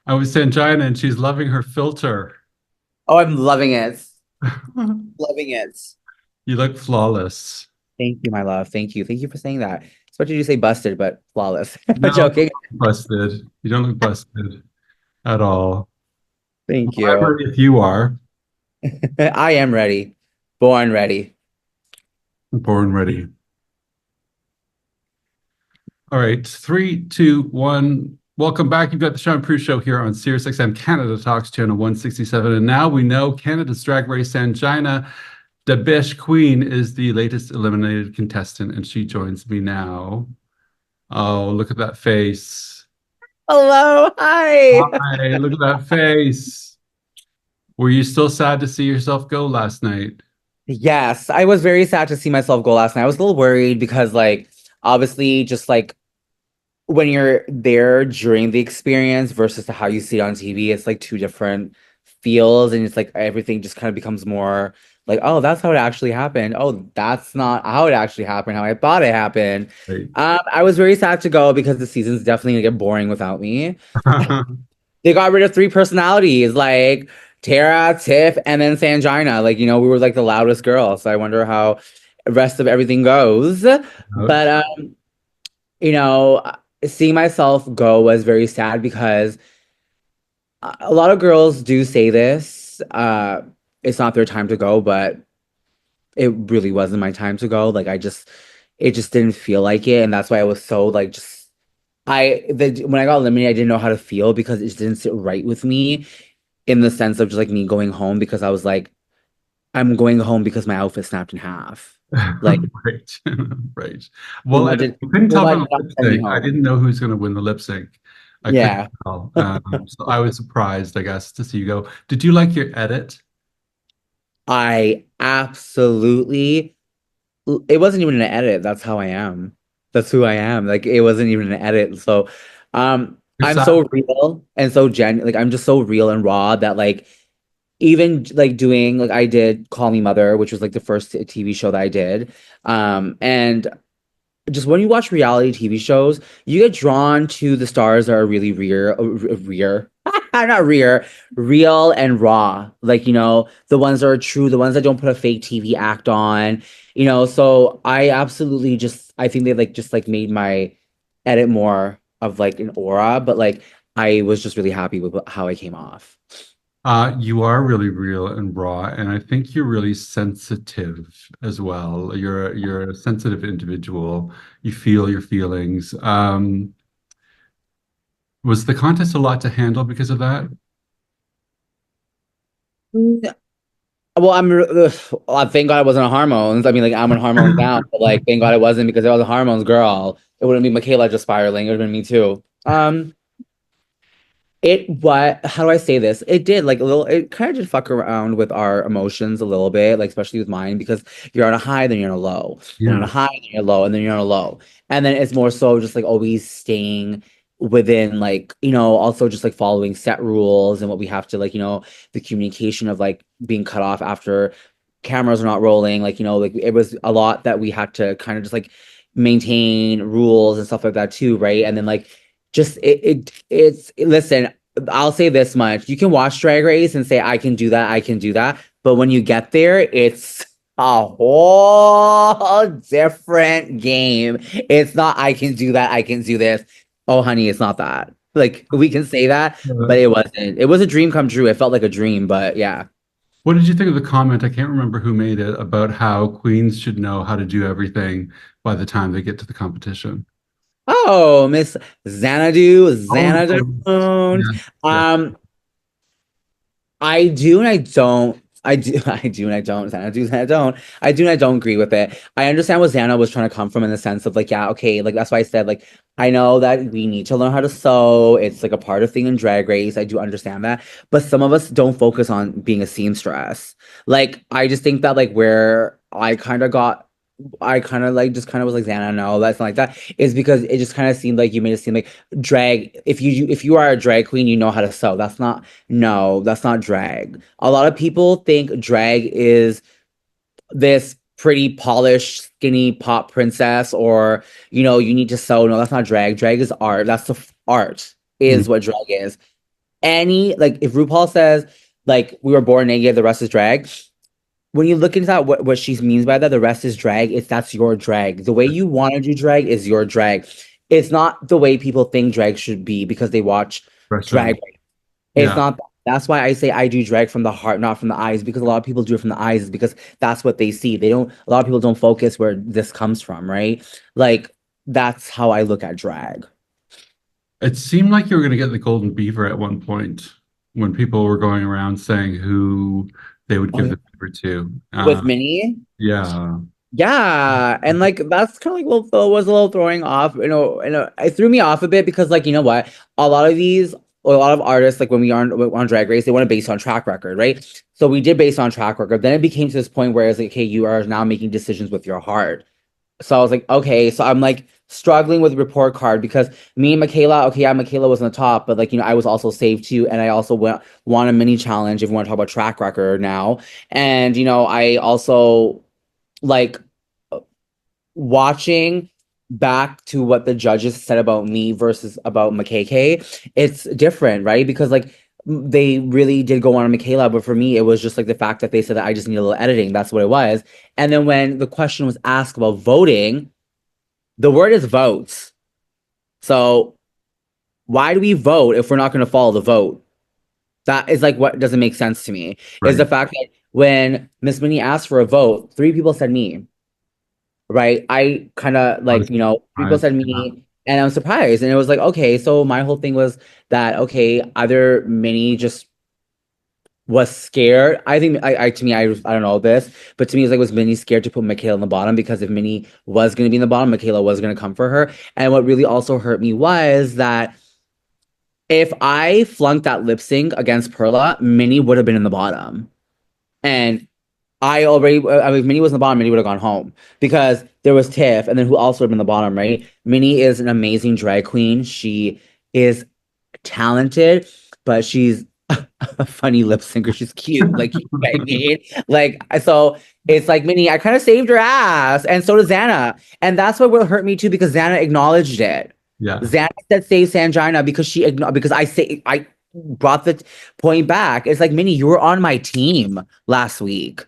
I was Sanjina and she's loving her filter. Oh, I'm loving it. Loving it. You look flawless. Thank you, my love. Thank you. Thank you for saying that. What did you say busted, but flawless? I'm No, you don't joking. look busted. You don't look busted at all. Thank Well, I'm you. ready if you are. I am ready. Born ready. Born ready. All right, three, two, one. Welcome back. You've got the Shaun Proulx Show here on SiriusXM Canada Talks Channel 167. And now we know Canada's Drag Race Sanjina Bish Queen is the latest eliminated contestant, and she joins me now. Oh, look at that face. Hello. Hi. Hi, look at that face. Were you still sad to see yourself go last night? Yes, I was very sad to see myself go last night. I was a little worried because, like, obviously, just like when you're there during the experience versus how you see it on TV, it's like two different feels, and it's like everything just kind of becomes more like, oh, that's how it actually happened. Oh, that's not how it actually happened, how I thought it happened. Right. I was very sad to go because the season's definitely gonna get boring without me. They got rid of three personalities, like Tara, Tiff, and then Sanjina. Like, we were like the loudest girl. So I wonder how the rest of everything goes. But Ouch. you know, seeing myself go was very sad because a lot of girls do say this. It's not their time to go, but it really wasn't my time to go. It just didn't feel like it, and that's why I was so like just when I got eliminated, I didn't know how to feel because it just didn't sit right with me in the sense of just like me going home because I was like, I'm going home because my outfit snapped in half. Like, Right. Right. Well, and imagine, I couldn't tell from imagine the not lip send me sync. I home. didn't know who's going to win the lip sync. I couldn't Yeah. tell. So I was surprised, I guess, to see you go. Did you like your edit? I absolutely, it wasn't even an edit. That's how I am. That's who I am. Like, it wasn't even an edit. So, You're I'm sad. so real and so like, I'm just so real and raw that, like, even like doing, like, I did Call Me Mother, which was like the first TV show that I did. And just when you watch reality TV shows, you get drawn to the stars that are really not real and raw. Like, the ones that are true, the ones that don't put a fake TV act on, So I absolutely I think they like just like made my edit more of like an aura, but like I was just really happy with how I came off. You are really real and raw, and I think you're really sensitive as well. You're a sensitive individual. You feel your feelings. Was the contest a lot to handle because of that? Well, thank God I wasn't on hormones. I mean, like, I'm on hormones now, but like, thank God it wasn't because if I was on hormones, girl, it wouldn't be Michaela just spiraling. It would have been me too. How do I say this? It did like a little, it kind of did fuck around with our emotions a little bit, like, especially with mine, because you're on a high, then you're on a low, then on Yeah. a high, then you're low, and then you're on a low. And then it's more so just like always staying within, like, also just like following set rules and what we have to, like, the communication of like being cut off after cameras are not rolling. Like, like it was a lot that we had to kind of just like maintain rules and stuff like that too, right? And then like just listen, I'll say this much. You can watch Drag Race and say, I can do that, I can do that. But when you get there, it's a whole different game. It's not, I can do that, I can do this. Oh, honey, it's not that. Like, we can say that, but it wasn't. It was a dream come true. It felt like a dream, but yeah. What did you think of the comment? I can't remember who made it about how queens should know how to do everything by the time they get to the competition. Oh, Miss Oh, Xanadu. yes, yes. Um, I do and I don't. I do, I do and I don't. I do and I don't. I do and I don't agree with it. I understand what Xana was trying to come from in the sense of like, yeah, okay, like that's why I said like I know that we need to learn how to sew. It's like a part of thing in Drag Race. I do understand that, but some of us don't focus on being a seamstress. Like I just think that like where I kind of like just kind of was like Xana, no, that's not like that. Is because it just kind of seemed like you made it seem like drag. If you are a drag queen, you know how to sew. That's not No, that's not drag. A lot of people think drag is this pretty polished, skinny pop princess, or you need to sew. No, that's not drag. Drag is art. Art Mm. is what drag is. like if RuPaul says like we were born naked, the rest is drag. When you look into that, what she means by that, the rest is drag. It's that's your drag. The way you want to do drag is your drag. It's not the way people think drag should be because they watch Expression. drag. It's Yeah. not. That's why I say I do drag from the heart, not from the eyes, because a lot of people do it from the eyes is because that's what they see. They don't, a lot of people don't focus where this comes from, right? Like that's how I look at drag. It seemed like you were going to get the Golden Beaver at one point when people were going around saying who they would Oh, give yeah. the beaver to. With Minnie? Yeah. Yeah, and like that's kind of like was a little throwing off, it threw me off a bit because like you know what, a lot of these, a lot of artists like when we are on Drag Race, they want to base on track record, right? So we did base on track record. Then it became to this point where it's like, okay, you are now making decisions with your heart. So I was like, okay, so I'm like struggling with report card because me and Michaela, okay, yeah, Michaela was on the top, but like I was also saved too, and I also won a mini challenge if you want to talk about track record now, and I also like watching back to what the judges said about me versus about McKay, it's different, right? Because like they really did go on Michaela, but for me, it was just like the fact that they said that I just need a little editing. That's what it was. And then when the question was asked about voting, the word is votes. So why do we vote if we're not going to follow the vote? That is like what doesn't make sense to me. Is Right. the fact that when Miss Minnie asked for a vote, three people said me. Right? I kind of I like, was people surprised. said me and I'm surprised. And it was like, okay, so my whole thing was that, okay, either Minnie just was scared. I think to me, I don't know this, but to me, it's like, was Minnie scared to put Michaela in the bottom? Because if Minnie was going to be in the bottom, Michaela was going to come for her. And what really also hurt me was that if I flunked that lip sync against Perla, Minnie would have been in the bottom. And if Minnie was in the bottom, Minnie would have gone home because there was Tiff, and then who also would have been in the bottom, right? Minnie is an amazing drag queen. She is talented, but she's a funny lip syncer. She's cute, like you know what I mean. Like so, it's like Minnie. I kind of saved her ass, and so did Xana, and that's what will hurt me too because Xana acknowledged it. Yeah. Xana said save Sanjina because because I brought the point back. It's like Minnie, you were on my team last week.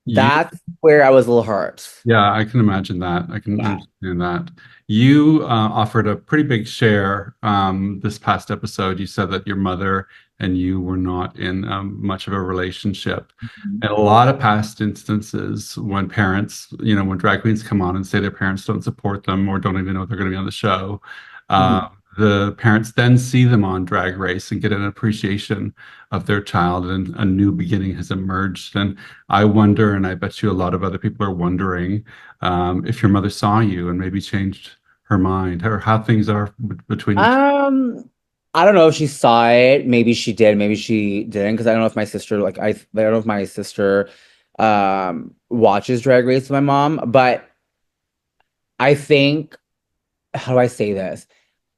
You, That's where I was a little hurt. yeah, I can imagine that. I can Yeah. understand that. You offered a pretty big share this past episode. You said that your mother and you were not in much of a relationship. Mhm. And a lot of past instances when parents, when drag queens come on and say their parents don't support them or don't even know if they're going to be on the show, Mhm. the parents then see them on Drag Race and get an appreciation of their child, and a new beginning has emerged. And I wonder, and I bet you a lot of other people are wondering, if your mother saw you and maybe changed her mind, or how things are between you two. Um, I don't know if she saw it. Maybe she did. Maybe she didn't. Because I don't know if my sister, I don't know if my sister, watches Drag Race with my mom. But I think, how do I say this?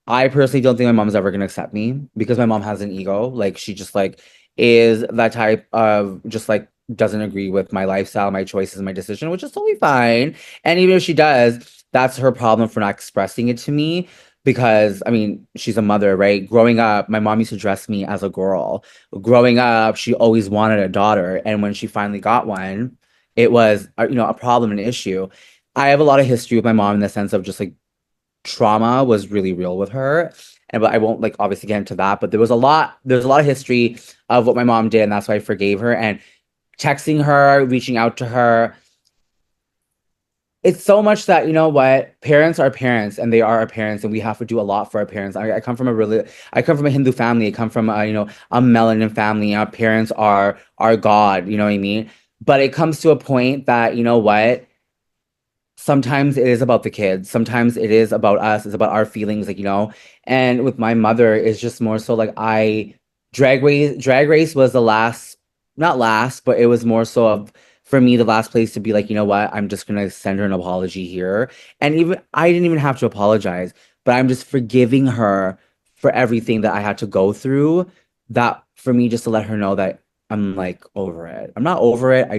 I personally don't think my mom's ever gonna accept me because my mom has an ego. Like she just like is that type of just like doesn't agree with my lifestyle, my choices, my decision, which is totally fine. And even if she does, that's her problem for not expressing it to me. Because I mean, she's a mother, right? Growing up, my mom used to dress me as a girl. Growing up, she always wanted a daughter, and when she finally got one, it was a problem, an issue. I have a lot of history with my mom in the sense of just like trauma was really real with her. And but I won't like obviously get into that, but there's a lot of history of what my mom did, and that's why I forgave her. And texting her, reaching out to her, it's so much that you know what, parents are parents and they are our parents, and we have to do a lot for our parents. I come from a Hindu family. I come from a melanin family. Our parents are our God, you know what I mean? But it comes to a point that, you know what, sometimes it is about the kids, sometimes it is about us, it's about our feelings, and with my mother it's just more so like I drag race was the last, not last, but it was more so of for me the last place to be like, you know what, I'm just gonna send her an apology here. And even I didn't even have to apologize, but I'm just forgiving her for everything that I had to go through, that for me just to let her know that I'm like over it. I'm not over it,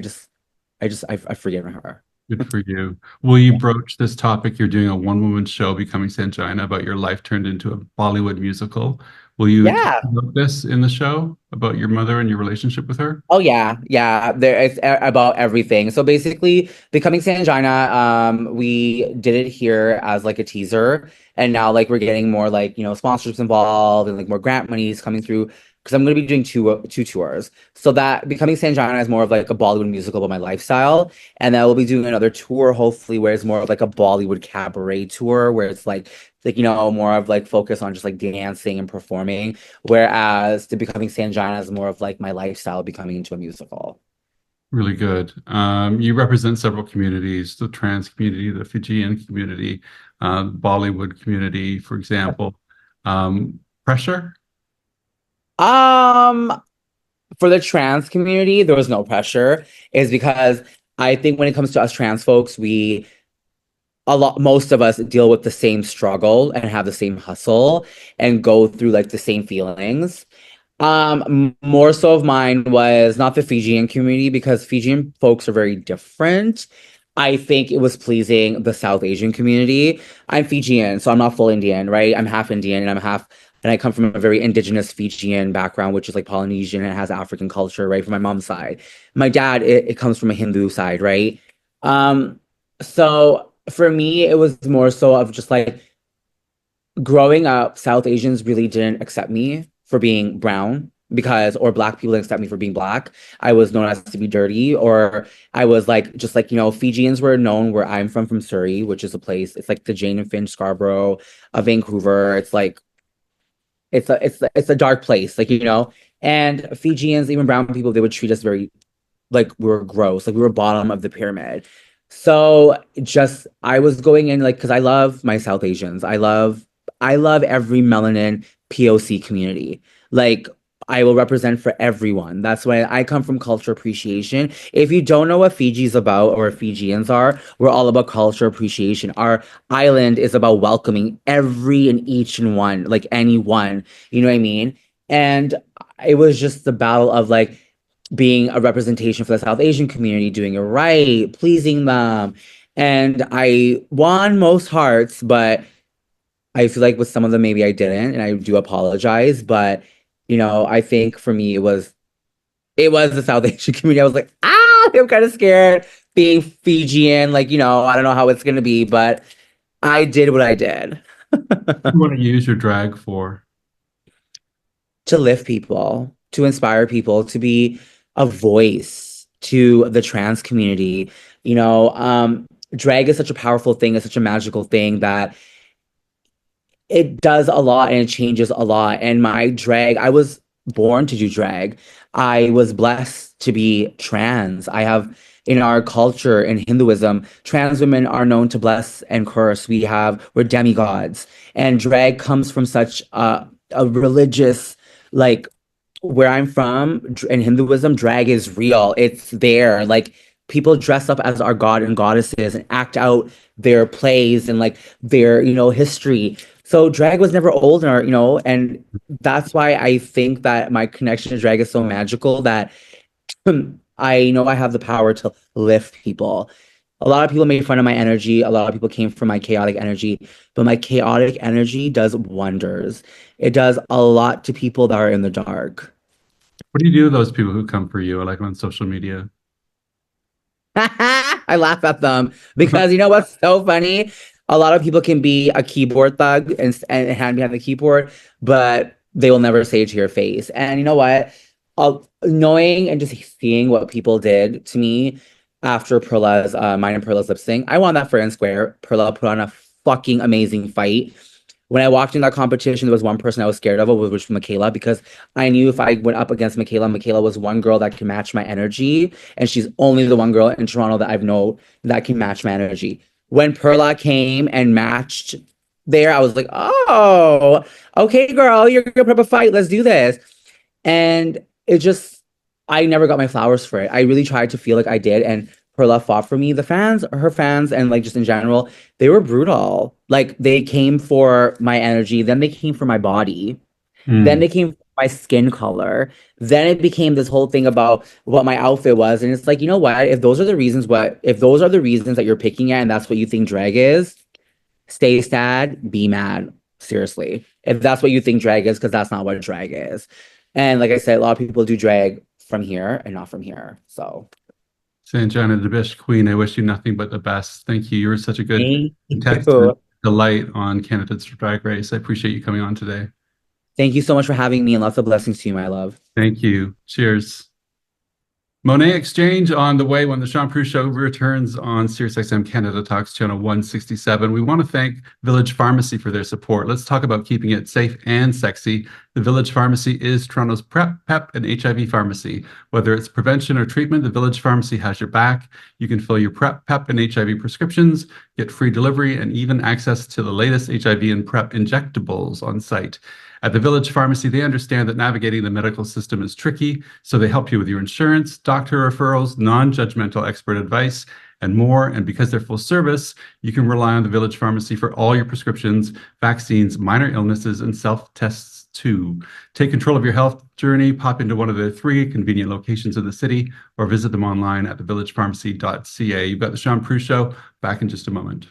I've forgiven her. Good for you. Will you broach this topic? You're doing a one-woman show, Becoming Sanjina, about your life turned into a Bollywood musical. Will you talk Yeah. about this in the show, about your mother and your relationship with her? Oh yeah, yeah. There it's about everything. So basically, becoming Sanjina, we did it here as like a teaser, and now like we're getting more like sponsorships involved and like more grant monies coming through because I'm going to be doing two tours. So that becoming Sanjina is more of like a Bollywood musical about my lifestyle, and then we'll be doing another tour hopefully where it's more of like a Bollywood cabaret tour where it's like more of like focus on just like dancing and performing. Whereas the Becoming Sanjana is more of like my lifestyle becoming into a musical. Really good. You represent several communities, the trans community, the Fijian community, Bollywood community, for example. Pressure? Um, for the trans community, there was no pressure, is because I think when it comes to us trans folks, most of us deal with the same struggle and have the same hustle and go through like the same feelings. More so of mine was not the Fijian community because Fijian folks are very different. I think it was pleasing the South Asian community. I'm Fijian, so I'm not full Indian, right? I'm half Indian and I come from a very indigenous Fijian background, which is like Polynesian and it has African culture, right? From my mom's side. My dad, it comes from a Hindu side, right? Um, so for me, it was more so of just like growing up, South Asians really didn't accept me for being brown or black people didn't accept me for being black. I was known as to be dirty, or I was like, just like, Fijians were known where I'm from Surrey, which is a place, it's like the Jane and Finch, Scarborough, Vancouver. It's like, it's a dark place, and Fijians, even brown people, they would treat us very like we were gross, like we were bottom of the pyramid. So just I was going in like because I love my South Asians. I love every melanin POC community. Like I will represent for everyone. That's why I come from culture appreciation. If you don't know what Fiji's about or what Fijians are, we're all about culture appreciation. Our island is about welcoming every and each and one, like anyone. You know what I mean? And it was just the battle of like being a representation for the South Asian community, doing it right, pleasing them. And I won most hearts, but I feel like with some of them maybe I didn't, and I do apologize. But I think for me it was the South Asian community. I was like, I'm kind of scared being Fijian, I don't know how it's gonna be, but I did what I did. You want to use your drag for? To lift people, to inspire people, to be a voice to the trans community. Drag is such a powerful thing, it's such a magical thing that it does a lot and it changes a lot. And my drag, I was born to do drag. I was blessed to be trans. I have in our culture in Hinduism, trans women are known to bless and curse. We're demigods. And drag comes from such a religious, like where I'm from in Hinduism, drag is real. It's there. Like people dress up as our god and goddesses and act out their plays and like their, history. So drag was never old or, and that's why I think that my connection to drag is so magical that I know I have the power to lift people. A lot of people made fun of my energy. A lot of people came from my chaotic energy, but my chaotic energy does wonders. It does a lot to people that are in the dark. What do you do with those people who come for you, like on social media? I laugh at them because you know what's so funny? A lot of people can be a keyboard thug and hand behind the keyboard, but they will never say it to your face. And you know what? Knowing and just seeing what people did to me after mine and Perla's lip sync, I won that fair and square. Perla put on a fucking amazing fight. When I walked in that competition, there was one person I was scared of, which was Michaela, because I knew if I went up against Michaela, Michaela was one girl that can match my energy, and she's only the one girl in Toronto that I've known that can match my energy. When Perla came and matched there, I was like, oh, okay, girl, you're gonna put up a fight. Let's do this. And it just, I never got my flowers for it. I really tried to feel like I did, and Perla fought for me. Her fans, and like just in general, they were brutal. Like they came for my energy, then they came for my body, then Mm. they came for my skin color. Then it became this whole thing about what my outfit was. And it's like, you know what? If those are the reasons that you're picking at and that's what you think drag is, stay sad, be mad. Seriously. If that's what you think drag is, because that's not what drag is. And like I said, a lot of people do drag from here and not from here. So Sanjina Bish, Queen, I wish you nothing but the best. Thank you. You were such a good thank contestant, you. delight on Candidates Drag Race. I appreciate you coming on today. Thank you so much for having me and lots of blessings to you, my love. Thank you. Cheers. Monet Exchange on the way when the Shaun Proulx Show returns on SiriusXM Canada Talks channel 167. We want to thank Village Pharmacy for their support. Let's talk about keeping it safe and sexy. The Village Pharmacy is Toronto's PrEP, PEP, and HIV pharmacy. Whether it's prevention or treatment, the Village Pharmacy has your back. You can fill your PrEP, PEP, and HIV prescriptions, get free delivery, and even access to the latest HIV and PrEP injectables on site. At the Village Pharmacy, they understand that navigating the medical system is tricky, so they help you with your insurance, doctor referrals, non-judgmental expert advice, and more. And because they're full service, you can rely on the Village Pharmacy for all your prescriptions, vaccines, minor illnesses, and self-tests too. Take control of your health journey, pop into one of their 3 convenient locations in the city, or visit them online at thevillagepharmacy.ca. You've got the Shaun Proulx Show. Back in just a moment.